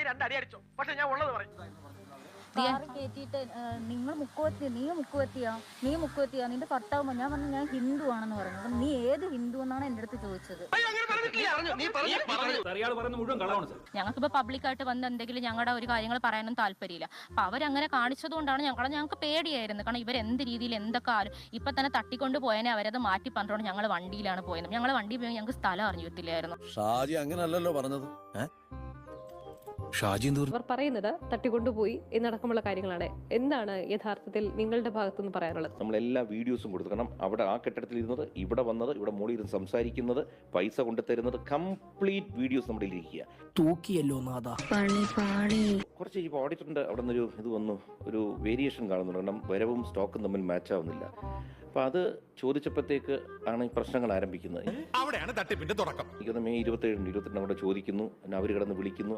രണ്ടടി അടിച്ചോ, പക്ഷെ ഞാൻ ഉള്ളത് പറയും. കാറ് കയറ്റിയിട്ട് നിങ്ങൾ നീ മുക്കുവത്തിയാ നിന്റെ ഭർത്താവ്. ഞാൻ പറഞ്ഞു ഞാൻ ഹിന്ദു ആണെന്ന് പറഞ്ഞു. അപ്പം നീ ഏത് ഹിന്ദു എന്നാണ് എൻ്റെ അടുത്ത് ചോദിച്ചത്. ഞങ്ങൾക്കിപ്പോ പബ്ലിക്കായിട്ട് വന്ന് എന്തെങ്കിലും ഞങ്ങളുടെ ഒരു കാര്യങ്ങൾ പറയാനും താല്പര്യമില്ല. അപ്പൊ അവരങ്ങനെ കാണിച്ചതുകൊണ്ടാണ് ഞങ്ങൾക്ക് പേടിയായിരുന്നു. കാരണം ഇവരെന്ത് രീതിയിൽ എന്തൊക്കെ ഇപ്പൊ തന്നെ തട്ടിക്കൊണ്ട് പോയതിനെ അവരത് മാറ്റി പറഞ്ഞോണ്ട് ഞങ്ങൾ വണ്ടിയിലാണ് പോയത്. ഞങ്ങൾ വണ്ടി പോയി ഞങ്ങൾക്ക് സ്ഥലം അറിഞ്ഞിട്ടില്ലായിരുന്നു. ഷാജി അങ്ങനല്ലല്ലോ പറഞ്ഞത്. ഷാജി അവർ പറയുന്നത് തട്ടിക്കൊണ്ടുപോയി എന്നടക്കമുള്ള കാര്യങ്ങളാണ്. എന്താണ് യഥാർത്ഥത്തിൽ നിങ്ങളുടെ ഭാഗത്തുനിന്ന് പറയാനുള്ളത്? നമ്മൾ എല്ലാ വീഡിയോസും കൊടുത്തു. കാരണം അവിടെ ആ കെട്ടിടത്തിൽ ഇരുന്നത്, ഇവിടെ വന്നത്, ഇവിടെ മോളിൽ ഇരുന്ന് സംസാരിക്കുന്നത്, പൈസ കൊണ്ടുതരുന്നത്, കംപ്ലീറ്റ് വീഡിയോസ് നമ്മുടെ ഇരിക്കുക. തൂക്കിയല്ലോ നാദാ. കുറച്ച് ഇപ്പോൾ ഓഡിറ്ററിന്റെ അവിടെ നിന്നൊരു ഇത് വന്നു, ഒരു വേരിയേഷൻ കാണുന്നുണ്ട്. കാരണം വരവും സ്റ്റോക്കും തമ്മിൽ മാച്ച് ആവുന്നില്ല. അപ്പൊ അത് ചോദിച്ചപ്പോഴത്തേക്ക് ആണ് ഈ പ്രശ്നങ്ങൾ ആരംഭിക്കുന്നത്. അവിടെയാണ് തട്ടിപ്പിന്റെ തുടക്കം. എനിക്കൊന്ന് മെയ് 27 അവിടെ ചോദിക്കുന്നു, അവർ കിടന്ന് വിളിക്കുന്നു.